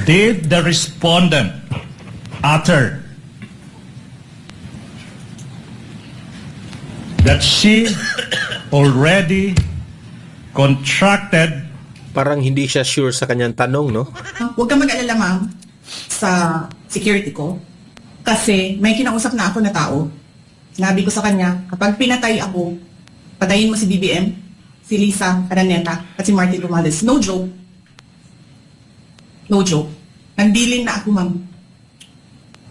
Did the respondent utter that she already contracted? Parang hindi siya sure sa kanyang tanong, no? Huwag kang mag-alala, ma'am, sa security ko. Kasi may kinausap na ako na tao. Sinabi ko sa kanya, kapag pinatay ako, patayin mo si BBM, si Lisa Araneta, at si Martin Romales. No joke. No joke. Nagdilin na ako, ma'am.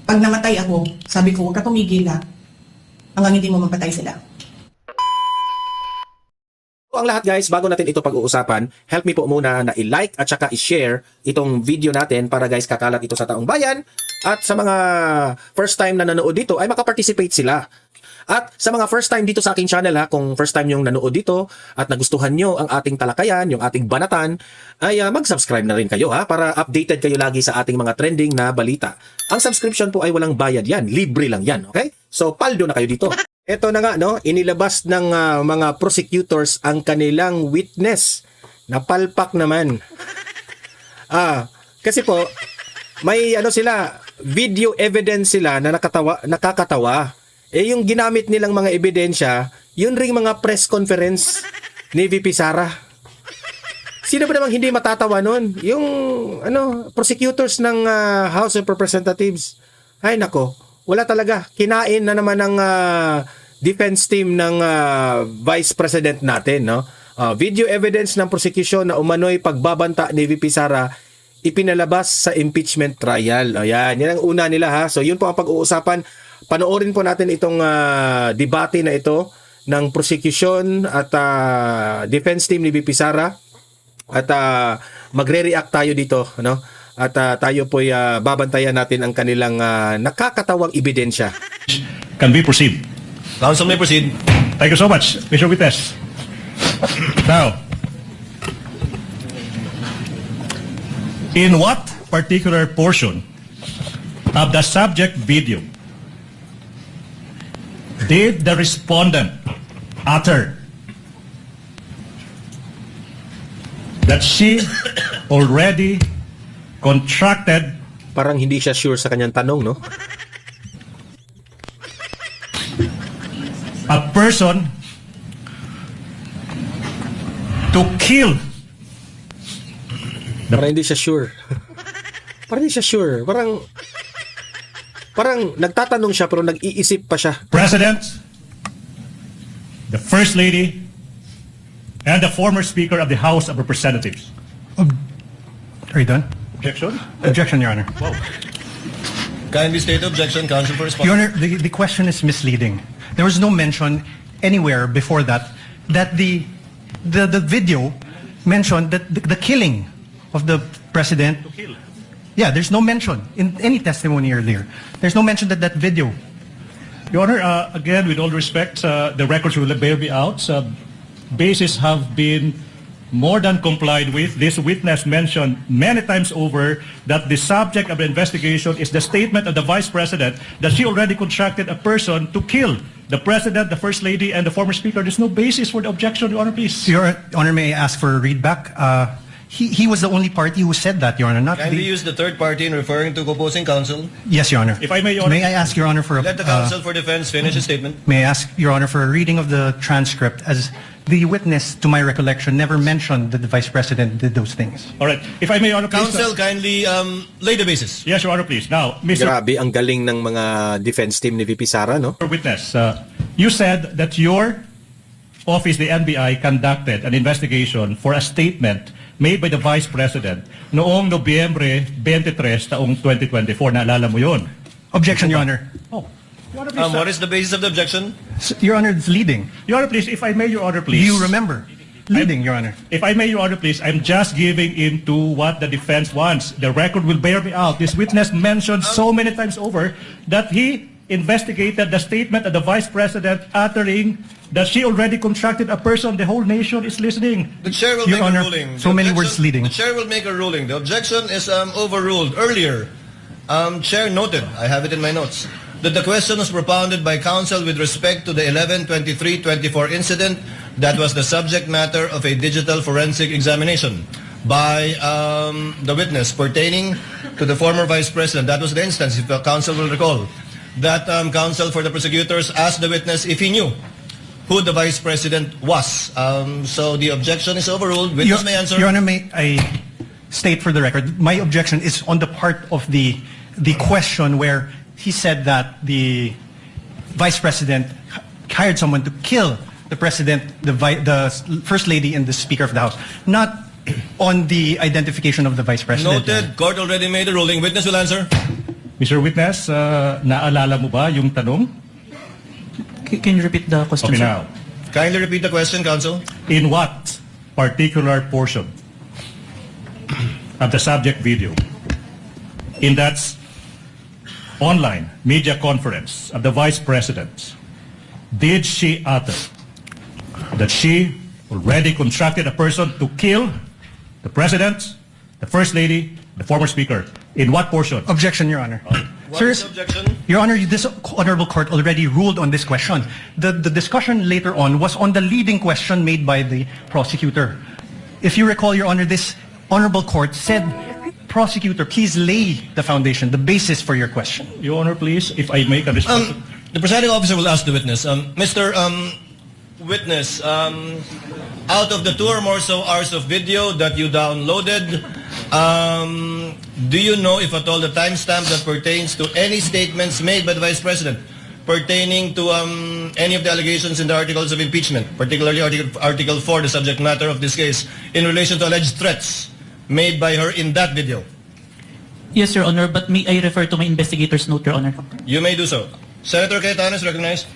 Pag namatay ako, sabi ko, huwag ka tumigil na hanggang hindi mo mapatay sila. Ang lahat guys, bago natin ito pag-uusapan, help me po muna na i-like at saka i-share itong video natin para guys kakalat ito sa taong bayan at sa mga first time na nanood dito ay makaparticipate sila. At sa mga first time dito sa aking channel ha, kung first time yung nanood dito at nagustuhan nyo ang ating talakayan, yung ating banatan, ay mag-subscribe na rin kayo ha para updated kayo lagi sa ating mga trending na balita. Ang subscription po ay walang bayad yan, libre lang yan, okay? So paldo na kayo dito. Ito na nga, no, inilabas ng mga prosecutors ang kanilang witness. Napalpak naman. Kasi po, may sila, video evidence sila na nakakatawa. Yung ginamit nilang mga ebidensya, yun ring mga press conference ni VP Sara. Sino ba namang hindi matatawa nun? Yung prosecutors ng House of Representatives. Ay nako, wala talaga. Kinain na naman ng defense team ng Vice President natin, no? Video evidence ng prosecution na umano'y pagbabanta ni VP Sara ipinalabas sa impeachment trial. Ayan, yan ang una nila ha. So yun po ang pag-uusapan. Panoorin po natin itong debate na ito ng prosecution at defense team ni VP Sara at magre-react tayo dito, no? At tayo po'y babantayan natin ang kanilang nakakatawang ebidensya. Can we proceed? Counsel may proceed. Thank you so much, Mr. Witness. Now, in what particular portion of the subject video did the respondent utter that she already contracted? Parang hindi siya sure sa kanyang tanong, no? A person to kill Parang hindi siya sure. Parang hindi siya sure. Parang nagtatanong siya pero nag-iisip pa siya. President, the First Lady, and the former Speaker of the House of Representatives. Are you done? Objection? Objection, Your Honor. Wow. Kindly state objection, counsel for response. Your Honor, the question is misleading. There was no mention anywhere before that the video mentioned that the killing of the president. To kill. Yeah, there's no mention in any testimony earlier. There's no mention that video. Your Honor, again, with all respect, the records will bear me out. Bases have been more than complied with. This witness mentioned many times over that the subject of the investigation is the statement of the Vice President that she already contracted a person to kill the President, the First Lady, and the former Speaker. There's no basis for the objection, Your Honor, please. Your Honor, may I ask for a readback? He was the only party who said that, Your Honor. Not Kindly use the third party in referring to opposing counsel. Yes, Your Honor. If I may, Your Honor. May I ask Your Honor for a... Let the counsel for defense finish his statement. May I ask Your Honor for a reading of the transcript, as the witness, to my recollection, never mentioned that the Vice President did those things. All right. If I may, Your Honor, please. Counsel, kindly lay the basis. Yes, Your Honor, please. Now, Mr. Grabe, ang galing ng mga defense team ni VP Sara, no? Witness, you said that your office, the NBI, conducted an investigation for a statement made by the Vice President noong Nobyembre 23 taong 2024. Naalala mo yun? Objection, Your Honor. Oh. Your Honor, please. What is the basis of the objection? Your Honor, it's leading. Your Honor, please, if I may, Your Honor, Do please. you remember? Leading, Your Honor. If I may, Your Honor, please, I'm just giving into what the defense wants. The record will bear me out. This witness mentioned so many times over that he investigated the statement of the Vice President uttering that she already contracted a person. The whole nation is listening. The chair will Your make Honor, a ruling. so many words leading. The chair will make a ruling. The objection is overruled. Earlier, chair noted, I have it in my notes, that the question was propounded by counsel with respect to the 11/23/24 incident that was the subject matter of a digital forensic examination. by the witness pertaining to the former Vice President. That was the instance, if the counsel will recall, that counsel for the prosecutors asked the witness if he knew who the Vice President was. So the objection is overruled. Witness may answer. Your Honor, may I state for the record, my objection is on the part of the question where he said that the Vice President hired someone to kill the President, the First Lady, and the Speaker of the House, not on the identification of the Vice President. Noted. Court already made a ruling. Witness will answer. Mr. Witness, naalala mo ba yung tanong? Can you repeat the question, Okay, sir? now. Kindly repeat the question, counsel. In what particular portion of the subject video in that online media conference of the Vice President did she utter that she already constructed a person to kill the President, the First Lady, the former Speaker? In what portion? Objection, Your Honor. What is the objection? Your Honor, this honorable court already ruled on this question. The discussion later on was on the leading question made by the prosecutor. If you recall, Your Honor, this honorable court said, prosecutor, please lay the foundation, the basis for your question. Your Honor, please, if I make a response. The presiding officer will ask the witness. Mr. Witness, out of the 2 or more so hours of video that you downloaded, do you know, if at all, the timestamp that pertains to any statements made by the Vice President pertaining to any of the allegations in the articles of impeachment, particularly Article 4, the subject matter of this case, in relation to alleged threats made by her in that video? Yes, Your Honor, but may I refer to my investigator's note, Your Honor? You may do so. Senator Cayetano is recognized.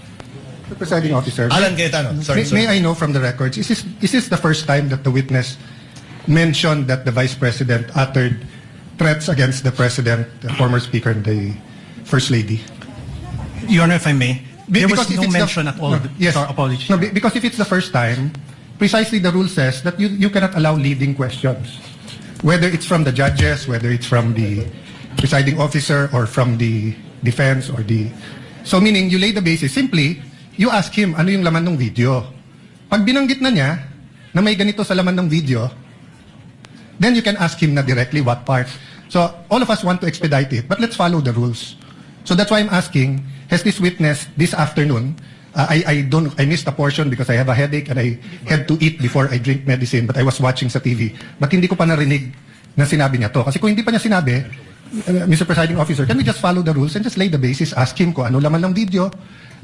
The presiding officer. Alan Cayetano. Sorry, May I know from the records, is this the first time that the witness mentioned that the Vice President uttered threats against the President, the former Speaker, and the First Lady? Your Honor, if I may, there was Because if no it's mention at all. Yes. Sorry, apologies. No, because if it's the first time, precisely the rule says that you cannot allow leading questions. Whether it's from the judges, whether it's from the presiding officer, or from the defense, or the... So meaning, you lay the basis. Simply, you ask him, ano yung laman ng video? Pag binanggit na niya, na may ganito sa laman ng video, then you can ask him na directly what part. So, all of us want to expedite it, but let's follow the rules. So that's why I'm asking, has this witness this afternoon, I missed a portion because I have a headache and I had to eat before I drink medicine, but I was watching sa TV. But hindi ko pa narinig na sinabi niya to. Kasi kung hindi pa niya sinabi, Mr. Presiding Officer, can we just follow the rules and just lay the basis, ask him kung ano laman ng video,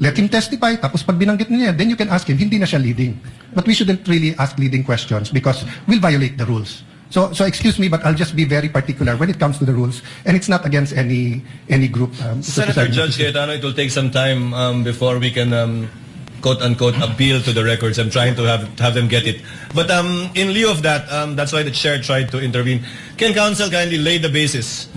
let him testify, tapos pag binanggit niya, then you can ask him, hindi na siya leading. But we shouldn't really ask leading questions because we'll violate the rules. So excuse me, but I'll just be very particular when it comes to the rules, and it's not against any group. Senator Judge Cayetano, it will take some time before we can quote-unquote appeal to the records. I'm trying to have them get it. But in lieu of that, that's why the chair tried to intervene. Can counsel kindly lay the basis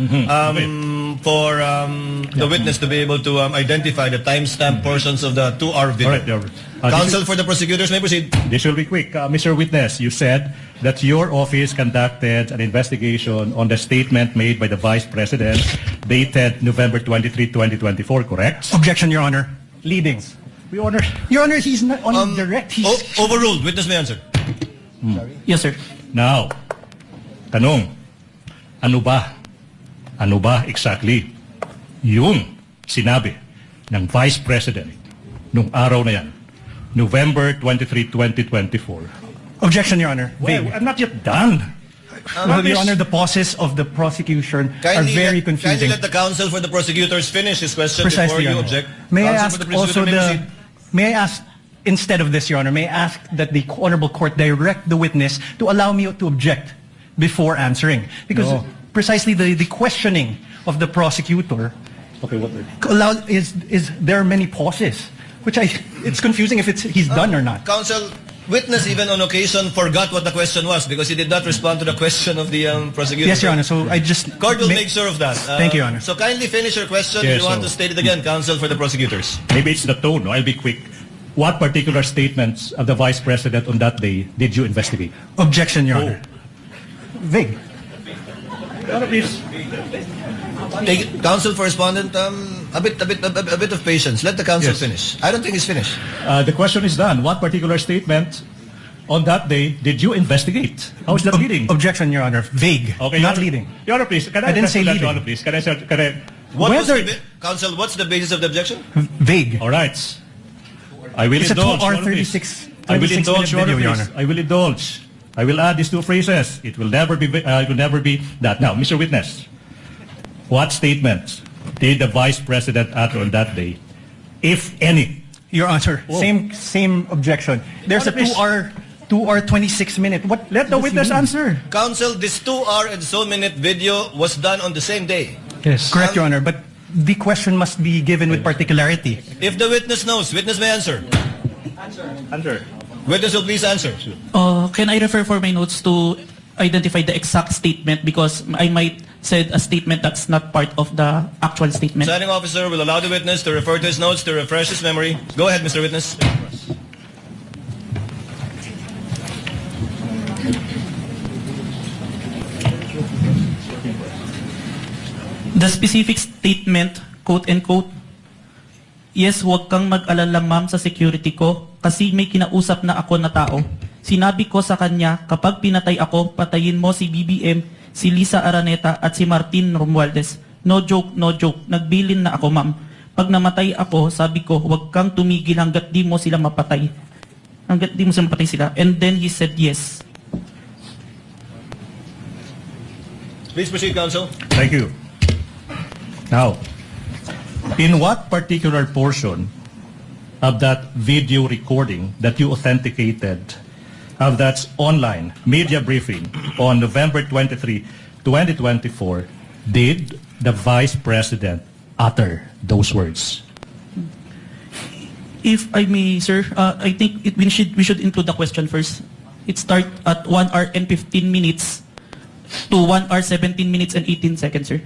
for the witness to be able to identify the timestamp portions of the 2-hour video? All right, Your Honor. Counsel for the prosecutors may proceed. This will be quick. Mr. Witness, you said that your office conducted an investigation on the statement made by the Vice President dated November 23, 2024, correct? Objection, Your Honor. Leading. Your Honor. Your Honor, he's not on direct. He's... Overruled. Witness may answer. Yes, sir. Now, tanong, ano ba exactly yung sinabi ng Vice President nung araw na yan, November 23, 2024? Objection, Your Honor. Well, I'm not yet done. Well, Your Honor, the pauses of the prosecution are very confusing. Kindly let the counsel for the prosecutors finish his question Precisely, before Your you Honor. object. May I Counsel ask for the prosecutor also may proceed. may I ask, instead of this, Your Honor, may I ask that the Honorable Court direct the witness to allow me to object before answering? Because No. precisely the questioning of the prosecutor Okay, what? is there are many pauses, which it's confusing if he's done or not. Counsel, witness even on occasion forgot what the question was because he did not respond to the question of the prosecutor. Yes, Your Honor. So I just Court will make sure of that. Thank you, Your Honor. So kindly finish your question. Yes, if you want so- to state it again, counsel for the prosecutors. Maybe it's the tone. No? I'll be quick. What particular statements of the Vice President on that day did you investigate? Objection, Your Honor. Vague. Your Honor, please. Take, counsel for respondent, a bit of patience. Let the counsel Yes. finish. I don't think he's finished. The question is done. What particular statement on that day, did you investigate? How is that leading? Objection, Your Honor. Vague. Okay, not Your Honor- leading. Your Honor, please. Can I I didn't say address that, leading. Your Honor, please? Can I What was Whether- Counsel, what's the basis of the objection? Vague. All right. I will It's a indulge. 2 hour Your Honor, please. 36 I will 36 indulge, minute Your Honor, video, Your please. Honor. I will indulge. I will add these two phrases. It will never be. It will never be that. Now, Mr. Witness, what statement did the Vice President utter on that day, if any? Your Honor, Oh. same objection. There's a Honor, please. 2 hour 26 minute. What? Let the does he witness mean? answer. Counsel, this 2 hour and so minute video was done on the same day. Yes. Correct, Your Honor, but the question must be given with particularity. If the witness knows, witness may answer. Answer. Witness will please answer. Can I refer for my notes to identify the exact statement because I might said a statement that's not part of the actual statement. Signing officer will allow the witness to refer to his notes to refresh his memory. Go ahead, Mr. Witness. The specific statement, quote and quote, yes, huwag kang mag-alala ma'am sa security ko kasi may kinausap na ako na tao. Sinabi ko sa kanya, kapag pinatay ako, patayin mo si BBM, si Lisa Araneta at si Martin Romualdez. No joke, no joke. Nagbilin na ako ma'am. Pag namatay ako, sabi ko, huwag kang tumigil hanggat di mo sila mapatay. Hanggat di mo sila mapatay sila. And then he said yes. Please proceed, counsel. Thank you. Now, in what particular portion of that video recording that you authenticated of that online media briefing on November 23, 2024, did the Vice President utter those words? If I may, sir, I think we should include the question first. It start at 1 hour and 15 minutes to 1 hour 17 minutes and 18 seconds, sir.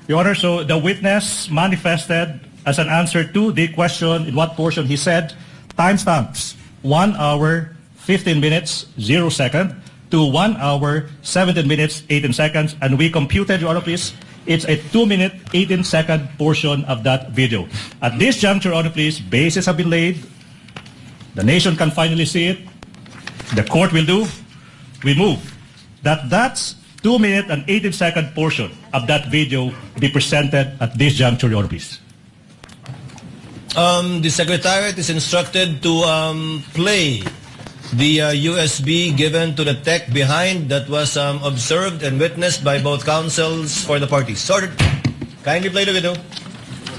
Your Honor, so the witness manifested as an answer to the question in what portion he said, timestamps 1 hour 15 minutes 0 second to 1 hour 17 minutes 18 seconds, and we computed, Your Honor, please, it's a 2 minute 18 second portion of that video. At this juncture, Your Honor, please, bases have been laid. The nation can finally see it. The court will do. We move. That's 2 minute and 18 second portion of that video be presented at this juncture, Your Honor, please. The Secretariat is instructed to play the USB given to the tech behind that was observed and witnessed by both counsels for the parties. Sorted. Kindly play the video.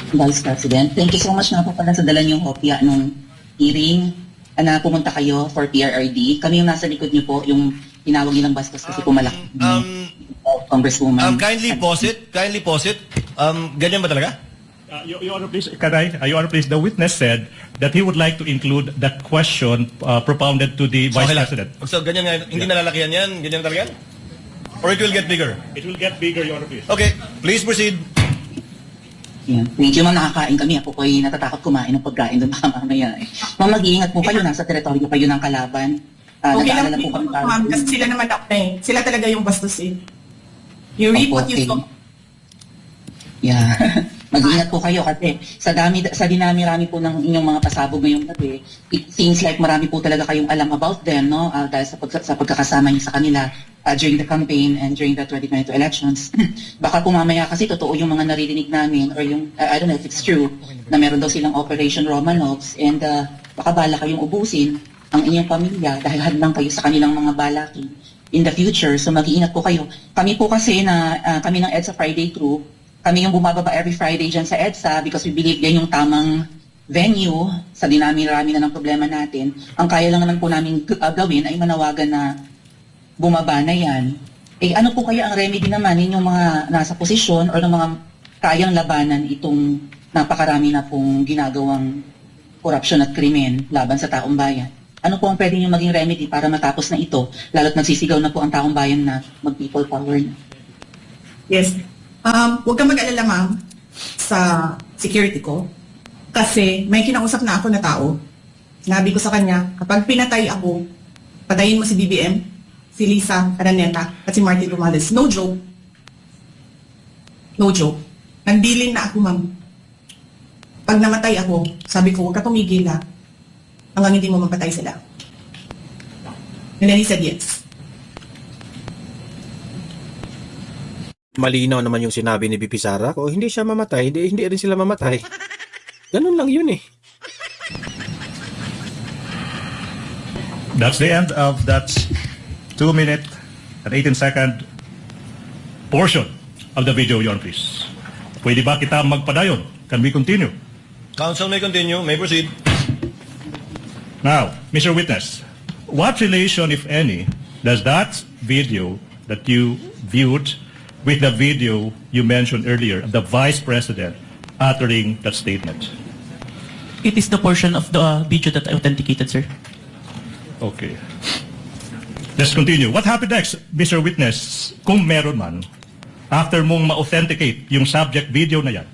Vice President, thank you so much na po pala sa dala niyong kopya nung hearing na pumunta kayo for PRRD. Kami yung nasa likod niyo po, yung tinawag nilang bastos kasi pumalak. Congresswoman. Kindly pause it. Kindly pause it. Ganyan ba talaga? Your Honor, please, Your Honor, please, the witness said that he would like to include the question propounded to the Vice Okay lang. President. So, ganyan nga, hindi nalalakihan yan? Ganyan talaga yan? Or it will get bigger? It will get bigger, Your Honor, please. Okay, please proceed. Yan. Thank you, ma'am. Nakakain kami. Ako po ay natatakot kumain ng pagkain doon baka mamaya. Ma'am, mag-iingat po kayo. Nasa teritoryo kayo ng kalaban. Okay lang Nag-aalala po kami para. ma'am, kasi sila naman ako eh. Sila talaga yung bastos eh. You reap what you Okay. sow. Yeah. Mag-ingat po kayo kasi sa dinami-rami po ng inyong mga pasabog ngayong gabi, it seems like marami po talaga kayong alam about them, no? Dahil sa pagkakasama niyo sa kanila during the campaign and during the 2022 elections. Baka po mamaya kasi totoo yung mga naririnig namin or yung, I don't know if it's true, na meron daw silang Operation Romanovs and baka bala kayong ubusin ang inyong pamilya dahil hadlang kayo sa kanilang mga balakin in the future. So mag-iingat po kayo. Kami po kasi kami ng EDSA Friday crew, kami yung bumababa every Friday dyan sa EDSA because we believe yan yung tamang venue sa dinami-rami na ng problema natin. Ang kaya lang naman po namin gawin ay manawagan na bumaba na yan. Eh ano po kaya ang remedy naman ninyong mga nasa posisyon o ng mga kayang labanan itong napakarami na pong ginagawang korupsyon at krimen laban sa taong bayan? Ano po ang pwede nyo maging remedy para matapos na ito? Lalo't nagsisigaw na po ang taong bayan na mag-people power na. Yes. Huwag kang mag-alala, ma'am, sa security ko. Kasi may kinausap na ako na tao. Sinabi ko sa kanya, kapag pinatay ako, patayin mo si BBM, si Lisa Araneta, at si Martin Romualdez. No joke. No joke. Nagbilin na ako, ma'am. Pag namatay ako, sabi ko, huwag ka tumigil, ha, hanggang hindi mo mapatay sila. And then he said yes. Malinaw naman yung sinabi ni VP Sara. Kung hindi siya mamatay, hindi rin sila mamatay. Ganun lang yun eh. That's the end of that 2-minute and 18-second portion of the video, Your Honor, please. Pwede ba kita magpadayon? Can we continue? Counsel may continue, may proceed. Now, Mr. Witness, what relation, if any, does that video that you viewed with the video you mentioned earlier of the Vice President uttering that statement? It is the portion of the video that I authenticated, sir. Okay. Let's continue. What happened next, Mr. Witness, kung meron man, after mong ma-authenticate yung subject video na yan?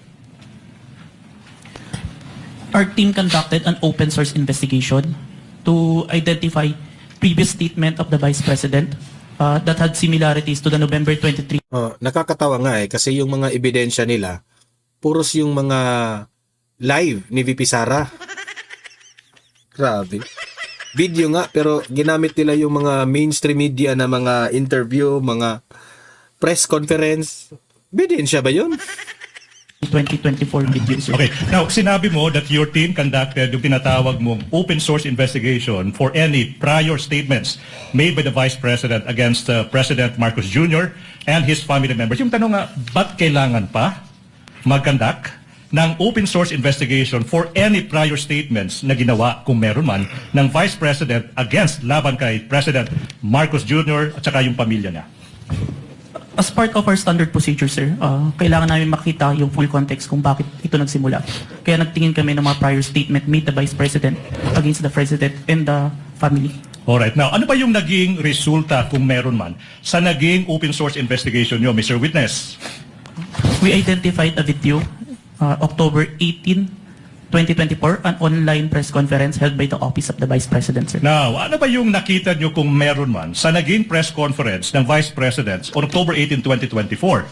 Our team conducted an open source investigation to identify previous statement of the Vice President that had similarities to the November 23. Nakakatawa nga eh, kasi yung mga ebidensya nila, puros yung mga live ni VP Sara. Grabe. Video nga, pero ginamit nila yung mga mainstream media na mga interview, mga press conference. Ebidensya ba yun? 2024 video, sir. Okay. Now, sinabi mo that your team conducted yung tinatawag mong open source investigation for any prior statements made by the Vice President against President Marcos Jr. and his family members. Yung tanong nga, ba't kailangan pa mag-conduct ng open source investigation for any prior statements na ginawa, kung meron man, ng Vice President against laban kay President Marcos Jr. at saka yung pamilya niya? As part of our standard procedure, sir, kailangan namin makita yung full context kung bakit ito nagsimula. Kaya nagtingin kami ng mga prior statement made the Vice President against the President and the family. Alright. Now, ano ba yung naging resulta, kung meron man, sa naging open source investigation nyo, Mr. Witness? We identified a video, October 18, 2024, an online press conference held by the Office of the Vice President, sir. Now, ano ba yung nakita nyo, kung meron man, sa naging press conference ng Vice President on October 18, 2024?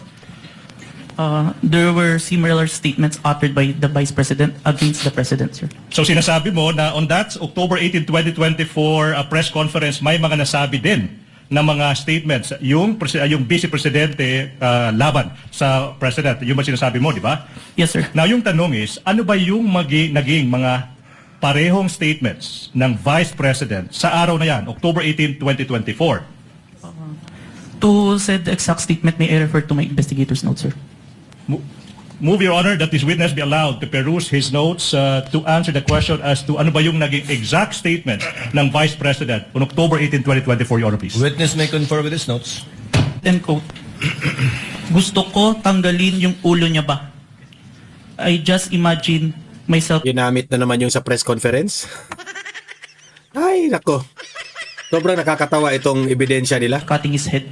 There were similar statements uttered by the Vice President against the President, sir. So sinasabi mo na on that October 18, 2024 press conference, may mga nasabi din na mga statements yung Vice Presidente laban sa President. Yung ba sinasabi mo, di ba? Yes, sir. Now, yung tanong is, ano ba yung naging mga parehong statements ng Vice President sa araw na yan, October 18, 2024? To said the exact statement, may I refer to my investigator's notes, sir? Move, Your Honor, that this witness be allowed to peruse his notes to answer the question as to ano ba yung naging exact statement ng Vice President on October 18, 2024, Your Honor, please. Witness may confer with his notes. End quote. Gusto ko tanggalin yung ulo niya ba? I just imagine myself. Ginamit na naman yung sa press conference. Ay, nako. Sobrang nakakatawa itong ebidensya nila. Cutting his head.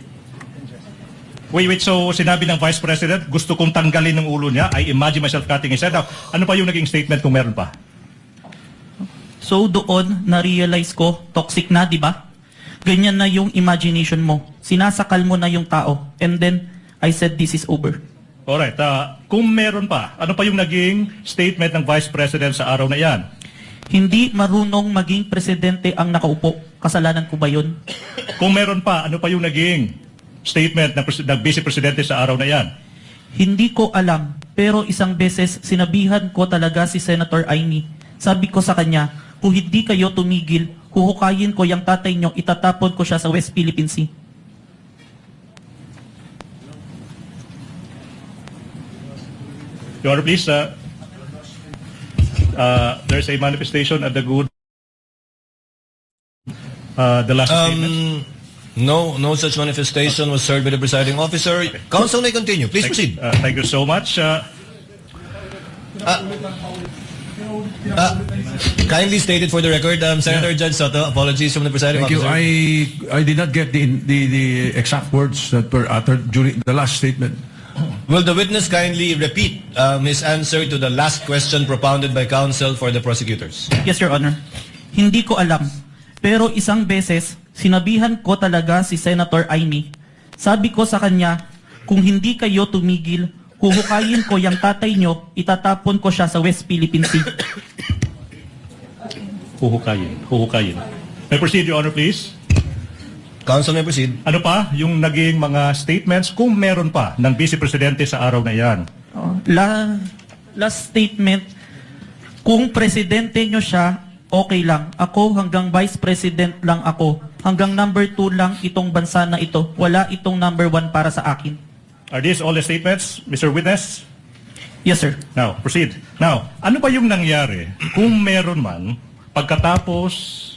Wait, so sinabi ng Vice President, gusto kong tanggalin ng ulo niya, I imagine myself cutting his head. Now, ano pa yung naging statement kung meron pa? So doon, na-realize ko, toxic na, di ba? Ganyan na yung imagination mo. Sinasakal mo na yung tao. And then, I said, this is over. Alright, kung meron pa, ano pa yung naging statement ng Vice President sa araw na yan? Hindi marunong maging presidente ang nakaupo. Kasalanan ko ba yun? Kung meron pa, ano pa yung naging statement ng Vice Presidente sa araw na yan? Hindi ko alam, pero isang beses sinabihan ko talaga si Senator Amy. Sabi ko sa kanya, kung hindi kayo tumigil, huhukayin ko yung tatay nyo, itatapon ko siya sa West Philippine Sea. Your Honor, please, there's a manifestation of the good, the last statement. No such manifestation was heard by the presiding officer. Counsel may continue. Please proceed. Thank you so much. Kindly stated for the record, Senator Judge Soto, apologies from the presiding Thank you. officer. I did not get the exact words that were uttered during the last statement. Will the witness kindly repeat his answer to the last question propounded by counsel for the prosecutors? Yes, Your Honor. Hindi ko alam, pero isang beses, sinabihan ko talaga si Senator Amy. Sabi ko sa kanya, kung hindi kayo tumigil, huhukayin ko yung tatay nyo, itatapon ko siya sa West Philippine Sea. Huhukayin. May proceed, Your Honor, please. Counsel may proceed. Ano pa yung naging mga statements, kung meron pa, ng Vice Presidente sa araw na yan? Last statement, kung presidente nyo siya, okay lang. Ako hanggang vice president lang ako. Hanggang number 2 lang itong bansa na ito. Wala itong number 1 para sa akin. Are these all the statements, Mr. Witness? Yes, sir. Now, proceed. Now, ano ba yung nangyari kung meron man pagkatapos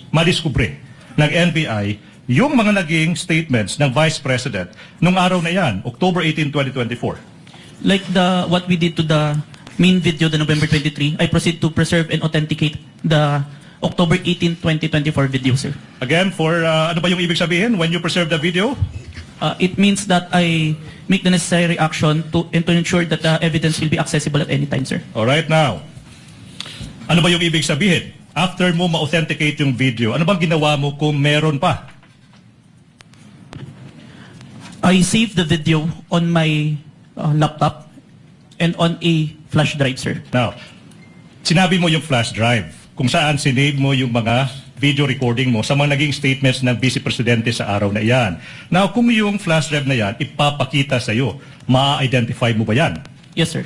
madiskubre ng NBI yung mga naging statements ng Vice President nung araw na yan, October 18, 2024? Like what we did to the main video, the November 23, I proceed to preserve and authenticate the October 18, 2024 video, sir. Again, for ano ba yung ibig sabihin when you preserve the video? It means that I make the necessary action to ensure that the evidence will be accessible at any time, sir. Alright, now, ano ba yung ibig sabihin? After mo ma-authenticate yung video, ano bang ginawa mo kung meron pa? I saved the video on my laptop and on a flash drive, sir. Now, sinabi mo yung flash drive kung saan sinave mo yung mga video recording mo sa mga naging statements ng Vice Presidente sa araw na iyan. Now, kung yung flash drive na yan, ipapakita sa iyo, ma-identify mo ba yan? Yes, sir.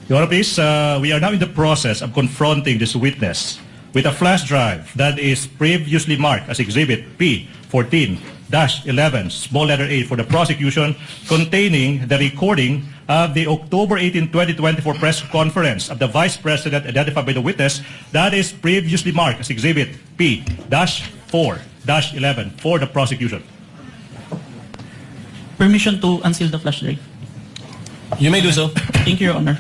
Your Honor, please, we are now in the process of confronting this witness with a flash drive that is previously marked as Exhibit P14-11, small letter A for the prosecution, containing the recording of the October 18, 2024 press conference of the Vice President identified by the witness that is previously marked as Exhibit P-4-11 for the prosecution. Permission to unseal the flash drive. You may do so. Thank you, Your Honor.